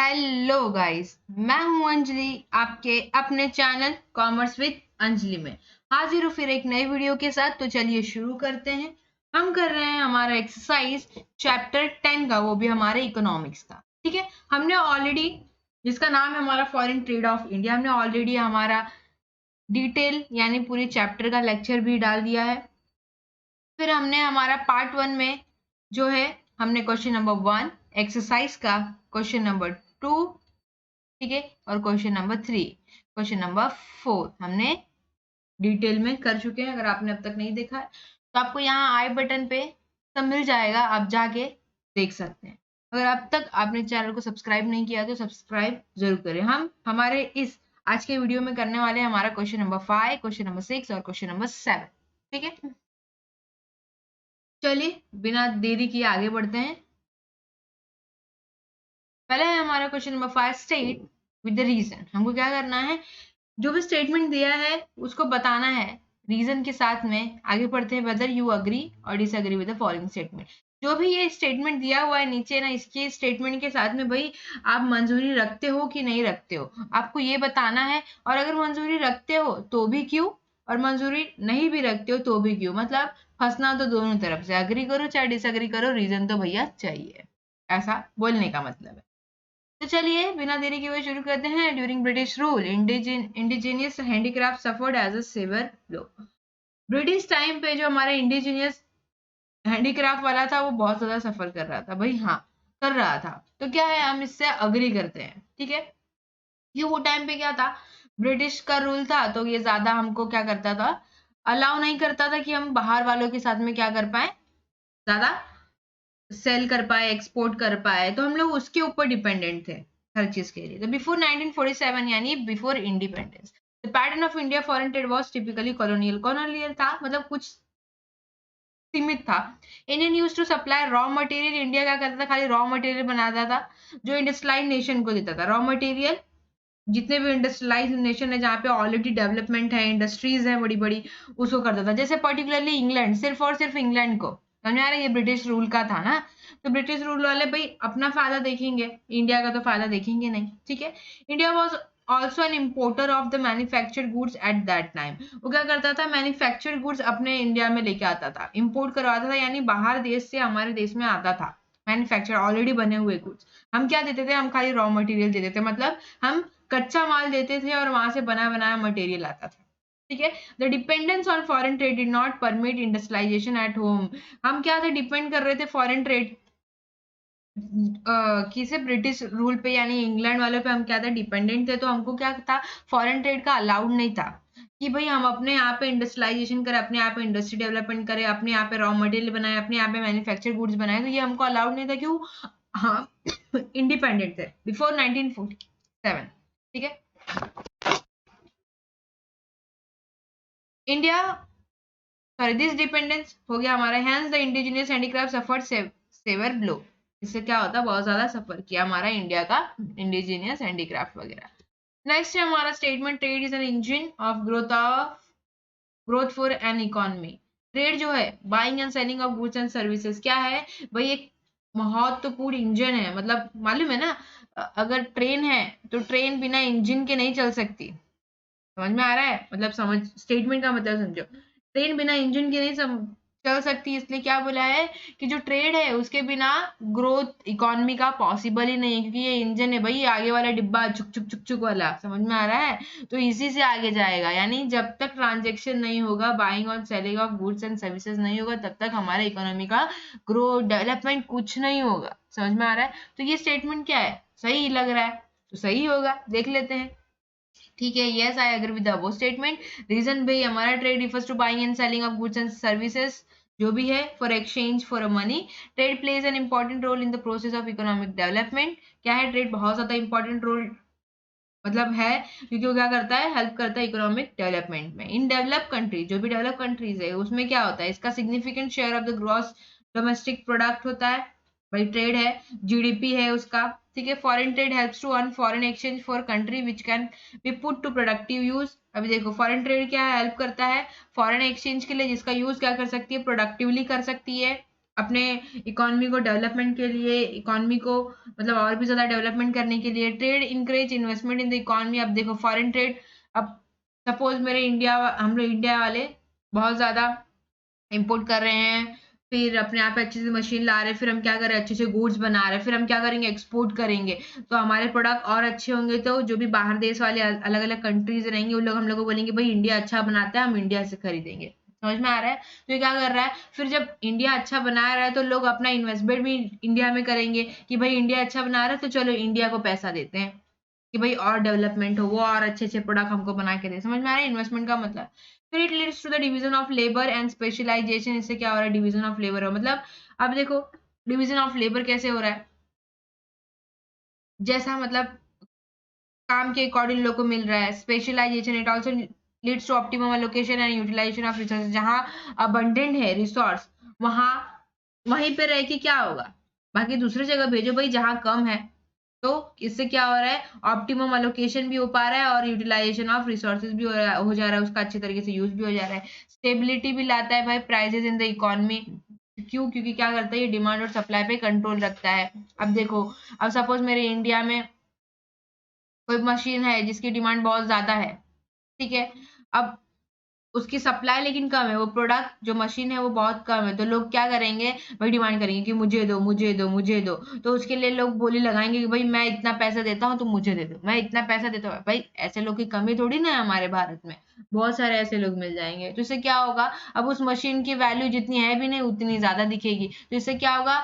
Hello guys, मैं हूं अंजलि, आपके अपने चैनल कॉमर्स विद अंजलि में हाजिर हूं फिर एक नई वीडियो के साथ। तो चलिए शुरू करते हैं। हम कर रहे हैं हमारा एक्सरसाइज चैप्टर 10 का, वो भी हमारे इकोनॉमिक्स का। ठीक है, हमने ऑलरेडी, जिसका नाम है हमारा फॉरेन ट्रेड ऑफ इंडिया, हमने ऑलरेडी हमारा डिटेल यानी पूरे चैप्टर का लेक्चर भी डाल दिया है। फिर हमने हमारा पार्ट 1 में जो है, हमने क्वेश्चन नंबर 1 एक्सरसाइज का, क्वेश्चन नंबर 2, ठीक है, और क्वेश्चन नंबर 3, क्वेश्चन नंबर 4 हमने डिटेल में कर चुके हैं। अगर आपने अब तक नहीं देखा है तो आपको यहाँ आई बटन पे सब मिल जाएगा, आप जाके देख सकते हैं। अगर अब तक आपने चैनल को सब्सक्राइब नहीं किया तो सब्सक्राइब जरूर करें। हम हमारे इस आज के वीडियो में करने वाले हैं हमारा क्वेश्चन नंबर 5, क्वेश्चन नंबर 6 और क्वेश्चन नंबर 7। ठीक है, चलिए बिना देरी किए आगे बढ़ते हैं। पहले है हमारा question number 5, state with the reason. हमको क्या करना है, जो भी स्टेटमेंट दिया है उसको बताना है रीजन के साथ में। आगे पढ़ते हैं, वेदर यू अग्री और disagree with the following statement. जो भी ये स्टेटमेंट दिया हुआ है नीचे ना, इसके स्टेटमेंट के साथ में भाई आप मंजूरी रखते हो कि नहीं रखते हो, आपको ये बताना है। और अगर मंजूरी रखते हो तो भी क्यों, और मंजूरी नहीं भी रखते हो तो भी क्यों। मतलब फंसना तो दोनों तरफ से, अग्री करो चाहे डिसएग्री करो, रीजन तो भैया चाहिए, ऐसा बोलने का मतलब है। तो चलिए बिना देरी के हुए शुरू करते हैं। During British rule indigenous handicraft suffered as a severe blow. British time पे जो हमारा इंडिजीनियस हैंडीक्राफ्ट वाला था वो बहुत ज्यादा सफर कर रहा था भाई। हाँ, कर रहा था। तो क्या है, हम इससे अग्री करते हैं। ठीक है, ये वो टाइम पे क्या था, ब्रिटिश का रूल था, तो ये ज्यादा हमको क्या करता था, अलाउ नहीं करता था कि हम बाहर वालों के साथ में क्या कर पाए, ज्यादा सेल कर पाए, एक्सपोर्ट कर पाए। तो हम लोग उसके ऊपर डिपेंडेंट थे हर चीज के लिए। तो बिफोर 1947 यानी before independence, the pattern of India foreign trade was typically colonial. Colonial था मतलब कुछ सीमित था। Indian used to supply raw material. India क्या करता था, खाली रॉ मटेरियल बनाता था जो इंडस्ट्रियलाइज्ड नेशन को देता था। रॉ मटेरियल जितने भी इंडस्ट्रियलाइज्ड नेशन है, जहाँ पे ऑलरेडी डेवलपमेंट है, इंडस्ट्रीज है बड़ी बड़ी, उसको करता था। जैसे पर्टिकुलरली इंग्लैंड, सिर्फ और सिर्फ इंग्लैंड को, समझ आ रहा है, ये ब्रिटिश रूल का था ना। तो ब्रिटिश रूल वाले भाई अपना फायदा देखेंगे, इंडिया का तो फायदा देखेंगे नहीं। ठीक है, India was also an importer of the manufactured goods at that time. वो क्या करता था, मैन्युफैक्चर्ड गुड्स अपने इंडिया में लेके आता था, इम्पोर्ट करवाता था, यानी बाहर देश से हमारे देश में आता था मैन्युफैक्चर ऑलरेडी बने हुए गुड्स। हम क्या देते थे, हम खाली रॉ मटेरियल देते थे, मतलब हम कच्चा माल देते थे और वहां से बना बनाया मटेरियल आता था। ठीक है, the dependence on foreign trade did not permit industrialisation at home. हम क्या थे, डिपेंड कर रहे थे फॉरेन ट्रेड किसे, ब्रिटिश रूल पे, यानी इंग्लैंड वालों पे हम क्या था, डिपेंडेंट थे। तो हमको क्या था, फॉरेन ट्रेड का अलाउड नहीं था कि भाई हम अपने यहाँ पे इंडस्ट्रियलाइजेशन करें, अपने यहाँ पे इंडस्ट्री डेवलपमेंट करें, अपने यहाँ पे रॉ मटेरियल बनाए, अपने यहाँ पे मैन्युफैक्चर गुड्स बनाए। तो ये हमको अलाउड नहीं था। क्यों, हाँ इंडिपेंडेंट थे बिफोर 1947। ठीक है, इंडिया, सॉरी, दिस डिपेंडेंस हो गया हमारा। Hence the indigenous handicraft suffered severe blow. इससे क्या होता है, बहुत ज्यादा सफर किया हमारा इंडिया का इंडिजिनियस हैंडीक्राफ्ट वगैरह। नेक्स्ट है हमारा statement, trade is an engine of growth for an economy. Trade जो है, buying and selling of goods and services, क्या है भाई, एक महत्वपूर्ण इंजन है। मतलब मालूम है ना, अगर ट्रेन है तो ट्रेन बिना इंजन के नहीं चल सकती। समझ में आ रहा है, मतलब समझ, स्टेटमेंट का मतलब समझो। ट्रेन बिना इंजन के नहीं चल सकती, इसलिए क्या बोला है कि जो ट्रेड है उसके बिना ग्रोथ इकोनॉमी का पॉसिबल ही नहीं है, क्योंकि ये इंजन है भाई, ये आगे वाला डिब्बा चुक चुक चुक चुक वाला, समझ में आ रहा है। तो इसी से आगे जाएगा, यानी जब तक ट्रांजेक्शन नहीं होगा, बाइंग और selling of goods and services नहीं होगा, तब तक हमारे इकोनॉमी का ग्रोथ डेवलपमेंट कुछ नहीं होगा। समझ में आ रहा है। तो ये स्टेटमेंट क्या है, सही लग रहा है तो सही होगा, देख लेते हैं। ठीक है, यस आई एग्री विद वो स्टेटमेंट। रीजन भाई हमारा trade refers to buying and selling of goods and services, जो भी है, for exchange for a money. Trade plays an important role in the process of economic development. क्या है, trade बहुत ज्यादा इंपॉर्टेंट रोल मतलब है, क्योंकि वो क्या करता है, हेल्प करता है इकोनॉमिक डेवलपमेंट में। इन डेवलप कंट्री, जो भी डेवलप कंट्रीज है, उसमें क्या होता है, इसका significant share of the gross domestic product होता है भाई, ट्रेड है, जीडीपी है उसका। ठीक है, foreign trade helps to earn foreign exchange for country which can be put to productive use. अभी देखो, फॉरेन ट्रेड क्या हेल्प करता है, फॉरेन एक्सचेंज के लिए, जिसका यूज क्या कर सकती है, प्रोडक्टिवली कर सकती है, अपने इकोनॉमी को डेवलपमेंट के लिए, इकोनॉमी को मतलब और भी ज्यादा डेवलपमेंट करने के लिए। Trade encourage investment in the economy. अब देखो फॉरेन ट्रेड, अब सपोज मेरे इंडिया, हम लोग इंडिया वाले बहुत ज्यादा इंपोर्ट कर रहे हैं, फिर अपने आप अच्छे से मशीन ला रहे हैं, फिर हम क्या कर रहे हैं, अच्छे से गुड्स बना रहे हैं, फिर हम क्या करेंगे, एक्सपोर्ट करेंगे, तो हमारे प्रोडक्ट और अच्छे होंगे, तो जो भी बाहर देश वाले अलग अलग कंट्रीज रहेंगे उन लोग हम लोग को बोलेंगे भाई इंडिया अच्छा बनाता है, हम इंडिया से खरीदेंगे। समझ में आ रहा है? तो ये क्या कर रहा है, फिर जब इंडिया अच्छा बना रहा है तो लोग अपना इन्वेस्टमेंट भी इंडिया में करेंगे कि भाई इंडिया अच्छा बना रहा है तो चलो इंडिया को पैसा देते हैं कि भाई और डेवलपमेंट हो, वो और अच्छे अच्छे प्रोडक्ट हमको बना के दे। समझ में आ रहा है इन्वेस्टमेंट का मतलब? फिर it leads to the division of labour and specialisation. इससे क्या हो रहा है, डिवीजन ऑफ लेबर हो, मतलब अब देखो डिवीजन ऑफ लेबर कैसे हो रहा है, जैसा मतलब काम के अकॉर्डिंग लोग को मिल रहा है। Specialisation it also leads to optimum allocation and utilisation of resources. जहां अबंडेंट है रिसोर्स, वहां वहीं पे रह के क्या होगा, बाकी दूसरी जगह भेजो भाई जहां कम है। तो इससे क्या हो रहा है, ऑप्टिमम एलोकेशन भी हो पा रहा है और यूटिलाइजेशन ऑफ रिसोर्सेज भी हो जा रहा है, उसका अच्छे तरीके से यूज भी हो जा रहा है। स्टेबिलिटी भी लाता है भाई प्राइसेस इन द इकोनॉमी। क्यों? क्योंकि क्या करता है, ये डिमांड और सप्लाई पे कंट्रोल रखता है। अब देखो, अब सपोज मेरे इंडिया में कोई मशीन है जिसकी डिमांड बहुत ज्यादा है, ठीक है, अब उसकी सप्लाई लेकिन कम है, वो प्रोडक्ट जो मशीन है वो बहुत कम है, तो लोग क्या करेंगे, भाई डिमांड करेंगे कि मुझे दो मुझे दो मुझे दो। तो उसके लिए लोग बोली लगाएंगे कि भाई मैं इतना पैसा देता हूँ, तुम मुझे दे दो, मैं इतना पैसा देता हूँ। भाई ऐसे लोग की कमी थोड़ी ना है हमारे भारत में, बहुत सारे ऐसे लोग मिल जाएंगे। तो इससे क्या होगा, अब उस मशीन की वैल्यू जितनी है भी नहीं उतनी ज्यादा दिखेगी। तो इससे क्या होगा,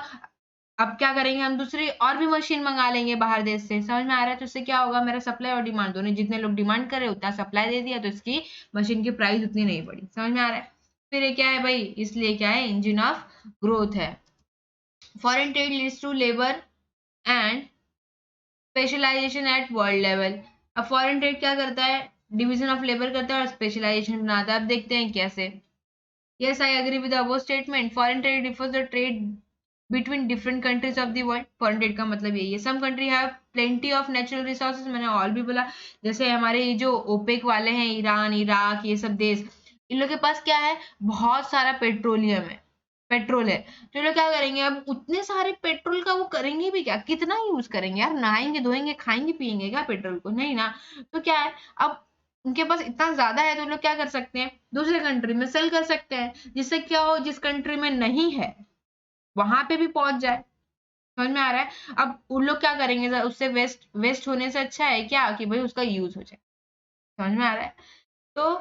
अब क्या करेंगे, हम दूसरी और भी मशीन मंगा लेंगे बाहर देश से। समझ में आ रहा है? तो इससे क्या होगा, मेरा सप्लाई और डिमांड दोनों, जितने लोग डिमांड कर रहे उतना सप्लाई दे दिया, तो इसकी मशीन की प्राइस उतनी नहीं बढ़ी। समझ में आ रहा है? फिर ये क्या है भाई, इसलिए क्या है, इंजन ऑफ ग्रोथ है। Foreign trade leads to labour and specialisation at world level. अब फॉरेन ट्रेड क्या करता है, डिवीजन ऑफ लेबर करता है और स्पेशलाइजेशन बनाता है। अब देखते हैं कैसे। Yes, I agree with the above statement. Foreign trade refers to trade between different countries of the world. Foreign trade का मतलब यही है। Some country have plenty of natural resources. मैंने और भी बोला, जैसे हमारे ये जो ओपेक वाले हैं, ईरान, इराक, ये सब देश, इन लोग के पास क्या है, बहुत सारा पेट्रोलियम है, पेट्रोल है। तो ये लोग क्या करेंगे, अब उतने सारे पेट्रोल का वो करेंगे भी क्या, कितना यूज करेंगे यार, नहाएंगे धोएंगे खाएंगे पिएंगे क्या पेट्रोल को, नहीं ना। तो क्या है, अब उनके पास इतना ज्यादा है तो लोग क्या कर सकते हैं, दूसरे कंट्री में सेल कर सकते हैं, जिससे क्या हो, जिस कंट्री में नहीं है वहां पे भी पहुंच जाए। समझ में आ रहा है? अब उन लोग क्या करेंगे, उससे वेस्ट वेस्ट होने से अच्छा है क्या कि भाई उसका यूज हो जाए। समझ में आ रहा है? तो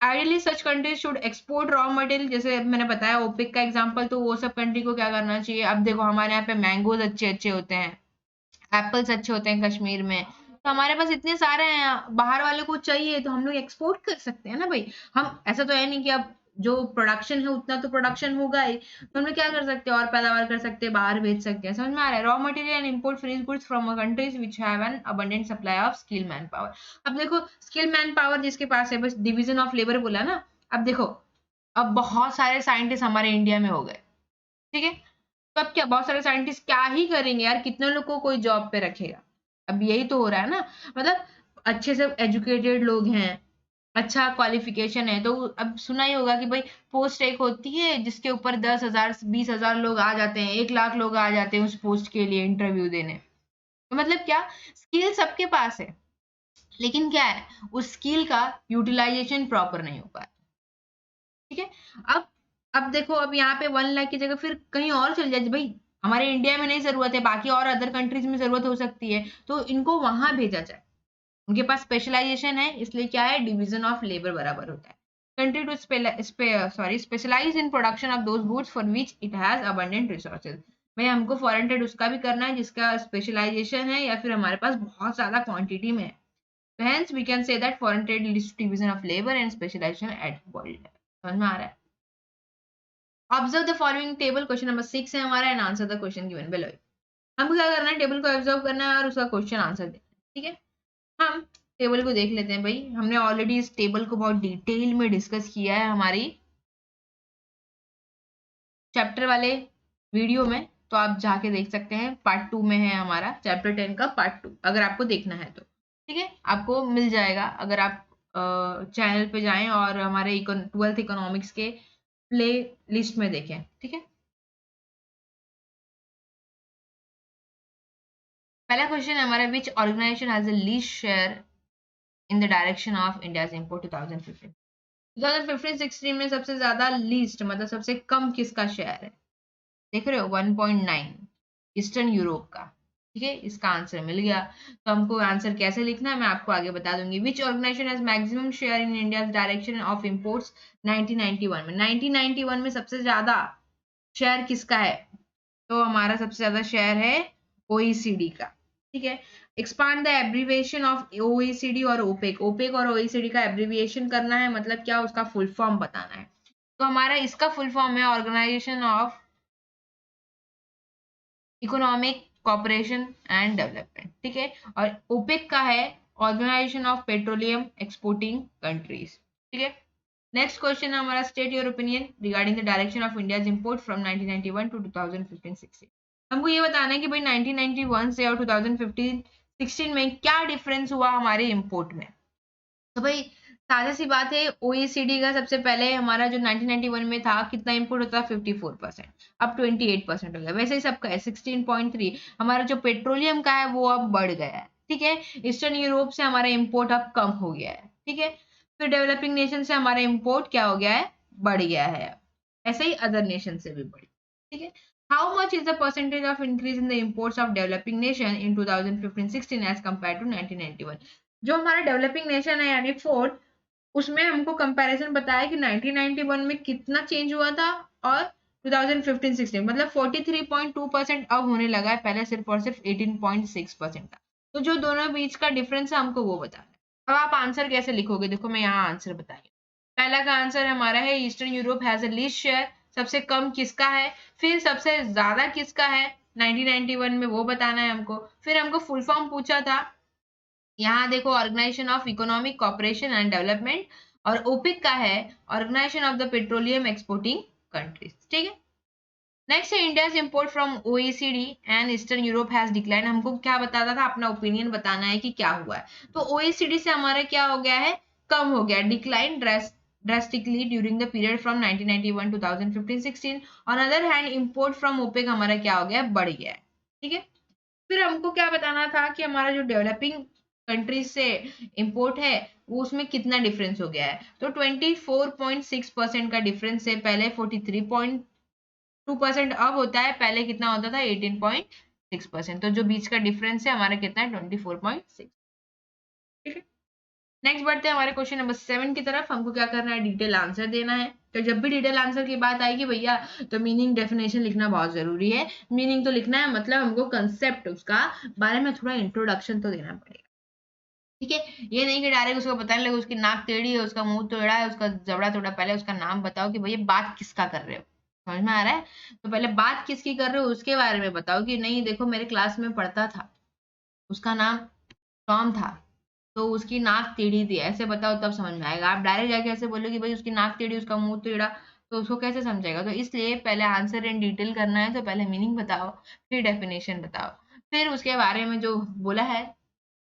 ideally such countries should export raw material. जैसे मैंने बताया ओपेक का एग्जांपल, तो वो सब कंट्री को क्या करना चाहिए। अब देखो हमारे यहाँ पे मैंगोज अच्छे अच्छे होते हैं, एप्पल्स अच्छे होते हैं कश्मीर में, तो हमारे पास इतने सारे हैं, बाहर वाले को चाहिए तो हम लोग एक्सपोर्ट कर सकते हैं ना भाई। हम ऐसा तो है नहीं कि अब जो प्रोडक्शन है उतना तो प्रोडक्शन होगा ही, तो हम लोग क्या कर सकते हैं, और पैदावार कर सकते हैं, बाहर बेच सकते हैं। समझ में आ रहा है? Raw material and import finish goods from countries which have an abundant supply of skill man power. अब देखो स्किल मैन पावर जिसके पास है, बस डिवीजन ऑफ लेबर बोला ना। अब देखो, अब बहुत सारे साइंटिस्ट हमारे इंडिया में हो गए, ठीक है, तो अब क्या, बहुत सारे साइंटिस्ट क्या ही करेंगे यार, कितने लोग को कोई जॉब पे रखेगा। अब यही तो हो रहा है ना, मतलब अच्छे से एजुकेटेड लोग हैं, अच्छा क्वालिफिकेशन है, तो अब सुना ही होगा कि भाई पोस्ट एक होती है जिसके ऊपर 10,000 20,000 लोग आ जाते हैं, 1 लाख लोग आ जाते हैं उस पोस्ट के लिए इंटरव्यू देने। तो मतलब क्या, स्किल सबके पास है, लेकिन क्या है, उस स्किल का यूटिलाइजेशन प्रॉपर नहीं हो पा रहा। ठीक है, अब अब देखो, अब यहाँ पे 1 लाख की जगह फिर कहीं और चल जाए भाई, हमारे इंडिया में नहीं जरूरत है, बाकी और अदर कंट्रीज में जरूरत हो सकती है, तो इनको वहां भेजा जाए। उनके पास स्पेशलाइजेशन है, इसलिए क्या है, डिवीजन ऑफ लेबर बराबर होता है। Country to specialise in production of those goods for which it has abundant resources. भाई हमको फॉरेन ट्रेड उसका भी करना है जिसका स्पेशलाइजेशन है या फिर हमारे पास बहुत ज्यादा क्वांटिटी में है। Hence we can say that foreign trade leads to division of labor and specialization at world level। समझ में आ रहा है? Observe the following table, question number 6 है हमारा, and answer the question given below. हमको क्या करना है, टेबल को ऑब्जर्व करना है और उसका क्वेश्चन आंसर देना है। ठीक है, हम टेबल को देख लेते हैं भाई। हमने ऑलरेडी इस टेबल को बहुत डिटेल में डिस्कस किया है हमारी चैप्टर वाले वीडियो में, तो आप जाके देख सकते हैं। पार्ट 2 में है हमारा चैप्टर 10 का पार्ट 2, अगर आपको देखना है तो। ठीक है, आपको मिल जाएगा अगर आप चैनल पे जाएं और हमारे 12th इकोनॉमिक्स के प्ले लिस्ट में देखें। ठीक है। पहला क्वेश्चन है हमारा, which organisation has the least share in the direction of India's import 2015। 2015-16 में सबसे ज्यादा लीस्ट मतलब सबसे कम किसका शेयर है? देख रहे हो 1.9 ईस्टर्न यूरोप का। ठीक है, इसका आंसर मिल गया। तो हमको आंसर कैसे लिखना है मैं आपको आगे बता दूंगी। Which organisation has maximum share in India direction of imports 1991 में? 1991 में सबसे ज्यादा शेयर किसका है? तो हमारा सबसे ज्यादा शेयर है ओईसीडी का। ठीक है, expand the abbreviation of OECD और ओपेक। ओपेक और ओईसीडी का एब्रीविएशन करना है, मतलब क्या, उसका फुल फॉर्म बताना है। तो हमारा इसका फुल फॉर्म है organisation of economic cooperation and development. ठीक है, और ओपेक का है organisation of petroleum exporting countries. ठीक है, नेक्स्ट क्वेश्चन है हमारा, state your opinion regarding the direction of India's import from 1991 to 2015-16। हमको ये बताना है कि भाई 1991 से और 2015-16 में क्या डिफरेंस हुआ हमारे इंपोर्ट में। तो भाई सादा सी बात है, ओईसीडी का सबसे पहले हमारा जो 1991 में था कितना इंपोर्ट होता, 54%, अब 28% हो गया। वैसे ही सबका है 16.3। हमारा जो पेट्रोलियम का है वो अब बढ़ गया है। ठीक है, ईस्टर्न यूरोप से हमारा इंपोर्ट अब कम हो गया है। ठीक है, फिर डेवलपिंग नेशन से हमारा इंपोर्ट क्या हो गया है, बढ़ गया है। ऐसे ही अदर नेशन से भी बढ़। ठीक है, how much is the percentage of increase in the imports of developing nation in 2015-16 as compare to 1991? जो हमारा डेवलपिंग नेशन है यानी फोर्थ, उसमें हमको कंपैरिजन बताया कि 1991 में कितना चेंज हुआ था और 2015-16 मतलब 43.2% अब होने लगा है, पहले सिर्फ और सिर्फ 18.6% था। तो जो दोनों बीच का डिफरेंस है हमको वो बताना है। अब आप आंसर कैसे लिखोगे, देखो मैं यहाँ आंसर बताइए। पहला का आंसर हमारा है eastern Europe has a least share, सबसे कम किसका है, फिर सबसे ज्यादा किसका है 1991 में वो बताना है हमको। फिर हमको फुल फॉर्म पूछा था, यहाँ देखो organisation of economic cooperation and development, और ओपिक का है organisation of the petroleum exporting countries. ठीक है, नेक्स्ट है India's import from OECD and Eastern Europe has decline. हमको क्या बताता था, अपना ओपिनियन बताना है कि क्या हुआ है। तो ओईसीडी से हमारा क्या हो गया है, कम हो गया, decline drastically during the period from 1991 to 2015-16। on other hand import from OPEC हमारा क्या हो गया, बढ़ गया है। ठीक है, फिर हमको क्या बताना था कि हमारा जो डेवलपिंग कंट्रीज से इंपोर्ट है वो उसमें कितना डिफरेंस हो गया है। तो 24.6% का डिफरेंस है, पहले 43.2% अब होता है, पहले कितना होता था 18.6%। तो जो बीच का डिफरेंस है हमारा कितना है 24.6। ठीक है, नेक्स्ट बढ़ते हैं हमारे क्वेश्चन नंबर 7 की तरफ। हमको क्या करना है, डिटेल आंसर देना है। तो जब भी डिटेल आंसर की बात आएगी भैया तो मीनिंग डेफिनेशन लिखना बहुत जरूरी है। मीनिंग तो लिखना है, मतलब हमको कंसेप्ट उसका बारे में थोड़ा इंट्रोडक्शन तो देना पड़ेगा। ठीक है, ये नहीं कि डायरेक्ट उसको बताने लगे उसकी नाक टेढ़ी है, उसका मुंह टेढ़ा है, उसका जबड़ा तोड़ा। पहले उसका नाम बताओ कि भैया बात किसका कर रहे हो, समझ में आ रहा है? तो पहले बात किसकी कर रहे हो उसके बारे में बताओ कि नहीं देखो मेरे क्लास में पढ़ता था, उसका नाम टॉम था, तो उसकी नाक टेढ़ी थी, ऐसे बताओ तब समझ में आएगा। आप डायरेक्ट जाके ऐसे बोलो कि भाई उसकी नाक टेढ़ी उसका मुंह टेढ़ा, तो उसको कैसे समझेगा? तो इसलिए पहले आंसर इन डिटेल करना है, तो पहले मीनिंग बताओ, फिर डेफिनेशन बताओ, फिर उसके बारे में जो बोला है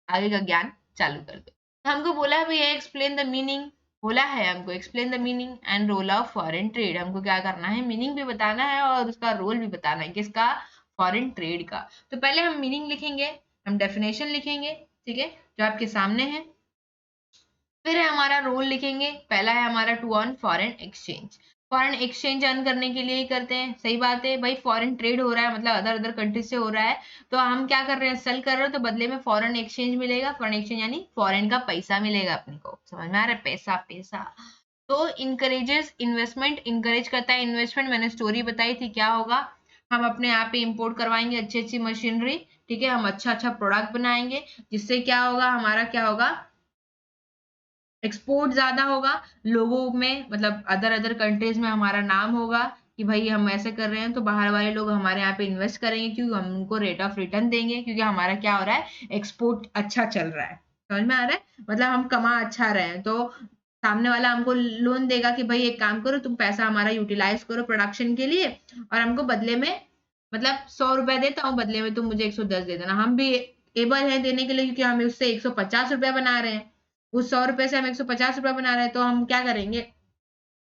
आगे का ज्ञान चालू कर दो। तो हमको बोला है भैया एक्सप्लेन द मीनिंग, बोला है हमको explain the meaning and role of foreign trade. हमको क्या करना है, मीनिंग भी बताना है और उसका रोल भी बताना है, किसका, फॉरेन ट्रेड का। तो पहले हम मीनिंग लिखेंगे, हम डेफिनेशन लिखेंगे, ठीक है, जो आपके सामने है। फिर है हमारा रोल लिखेंगे, पहला है हमारा to earn foreign exchange. Foreign exchange earn करने के लिए ही करते हैं, सही बात है भाई। फॉरेन ट्रेड हो रहा है मतलब अदर अदर कंट्री से हो रहा है, तो हम क्या कर रहे हैं, सेल कर रहे हो, तो बदले में फॉरेन एक्सचेंज मिलेगा। फॉरेन एक्सचेंज यानी फॉरेन का पैसा मिलेगा अपने को, समझ में आ रहा है, पैसा पैसा। तो इंकरेजेस इन्वेस्टमेंट, इंकरेज करता है इन्वेस्टमेंट। मैंने स्टोरी बताई थी क्या होगा, हम अपने यहाँ पे इंपोर्ट करवाएंगे अच्छी अच्छी मशीनरी, ठीक है, हम अच्छा अच्छा प्रोडक्ट बनाएंगे, जिससे क्या होगा, हमारा क्या होगा, एक्सपोर्ट ज्यादा होगा लोगों में, मतलब अदर अदर कंट्रीज में हमारा नाम होगा कि भाई हम ऐसे कर रहे हैं, तो बाहर वाले लोग हमारे यहाँ पे इन्वेस्ट करेंगे, क्योंकि हम उनको रेट ऑफ रिटर्न देंगे, क्योंकि हमारा क्या हो रहा है, एक्सपोर्ट अच्छा चल रहा है, समझ में आ रहा है, मतलब हम कमा अच्छा रहे हैं। तो सामने वाला हमको लोन देगा कि भाई एक काम करो, तुम पैसा हमारा यूटिलाइज करो प्रोडक्शन के लिए, और हमको बदले में, मतलब 100 रुपया देता हूँ, बदले में तुम मुझे 110 दे देना। हम भी एबल है देने के लिए, क्योंकि हम उससे 150 रुपया बना रहे हैं, उस 100 रुपए से हम 150 रुपया बना रहे हैं, तो हम क्या करेंगे,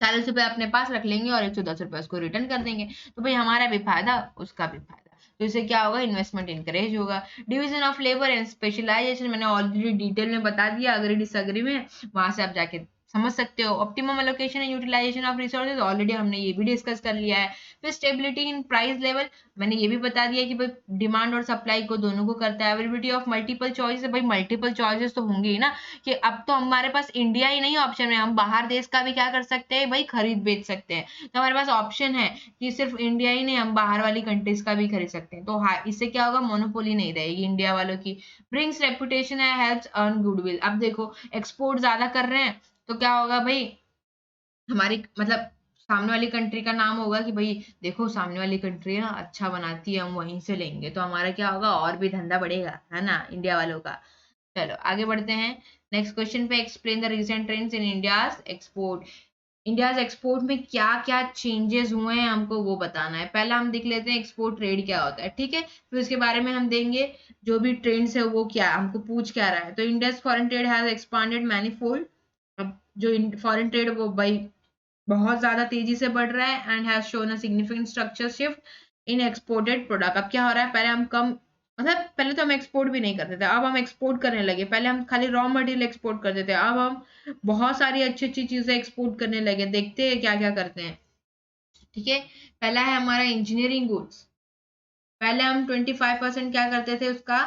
40 रुपए अपने पास रख लेंगे और 110 रुपए उसको रिटर्न कर देंगे। तो भाई हमारा भी फायदा उसका भी फायदा। तो इससे क्या होगा, इन्वेस्टमेंट इंकरेज होगा। Division of labour and specialisation मैंने ऑलरेडी डिटेल में बता दिया, अगर डिसएग्री में वहां से आप जाके समझ सकते हो। Optimum allocation and utilisation of resources already हमने ये भी डिस्कस कर लिया है। फिर स्टेबिलिटी इन प्राइस लेवल मैंने ये भी बता दिया कि भाई डिमांड और सप्लाई को दोनों को करता है। अवेलेबिलिटी ऑफ मल्टीपल चॉइसेस, भाई मल्टीपल चॉइसेस तो होंगे ही ना, कि अब तो हमारे पास इंडिया ही नहीं ऑप्शन है, हम बाहर देश का भी क्या कर सकते हैं भाई, खरीद बेच सकते हैं। तो हमारे पास ऑप्शन है कि सिर्फ इंडिया ही नहीं, हम बाहर वाली कंट्रीज का भी खरीद सकते हैं। तो हाँ, इससे क्या होगा, मोनोपोली नहीं रहेगी इंडिया वालों की। ब्रिंग्स रेपुटेशन है, हेल्प्स अर्न गुडविल। अब देखो एक्सपोर्ट ज्यादा कर रहे हैं तो क्या होगा भाई, हमारी मतलब सामने वाली कंट्री का नाम होगा कि भाई देखो सामने वाली कंट्री है ना अच्छा बनाती है, हम वहीं से लेंगे, तो हमारा क्या होगा, और भी धंधा बढ़ेगा, है ना, इंडिया वालों का। चलो आगे बढ़ते हैं नेक्स्ट क्वेश्चन पे। Explain the recent trends in India's export. India's export में क्या क्या चेंजेस हुए हैं हमको वो बताना है। पहला हम देख लेते हैं एक्सपोर्ट ट्रेड क्या होता है, ठीक है, फिर उसके बारे में हम देंगे जो भी ट्रेंड्स है वो क्या हमको पूछ क्या रहा है। तो India's foreign trade has expanded manifold. अब जो फॉरेन ट्रेड वो भाई बहुत ज्यादा तेजी से बढ़ रहा है and has shown a significant structure shift in exported product. अब क्या हो रहा है, पहले हम कम मतलब पहले तो हम एक्सपोर्ट भी नहीं करते थे, अब हम एक्सपोर्ट करने लगे। पहले हम खाली रॉ मटेरियल एक्सपोर्ट करते थे, अब हम बहुत सारी अच्छी अच्छी चीजें एक्सपोर्ट करने लगे। देखते हैं क्या क्या करते हैं, ठीक है। पहला है हमारा इंजीनियरिंग गुड्स। पहले हम 25% क्या करते थे उसका,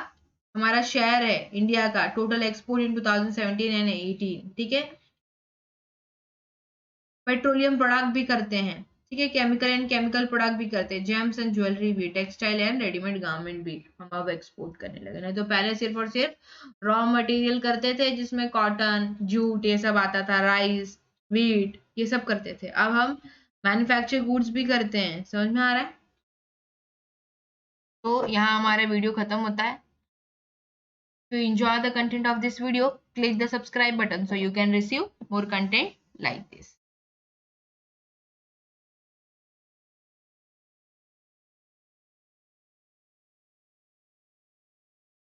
हमारा शेयर है इंडिया का टोटल एक्सपोर्ट इन 2017 एंड 18, ठीक है। पेट्रोलियम प्रोडक्ट भी करते हैं, ठीक है, केमिकल एंड केमिकल प्रोडक्ट भी करते हैं, जेम्स एंड ज्वेलरी भी, टेक्सटाइल एंड रेडीमेड गारमेंट भी हम अब एक्सपोर्ट करने लगे। नहीं तो पहले सिर्फ और सिर्फ रॉ मटेरियल करते थे जिसमें कॉटन, जूट ये सब आता था, राइस, वीट ये सब करते थे। अब हम मैन्युफैक्चर गुड्स भी करते हैं, समझ में आ रहा है। तो यहाँ हमारा वीडियो खत्म होता है। To enjoy the content of this video, click the subscribe button so you can receive more content like this.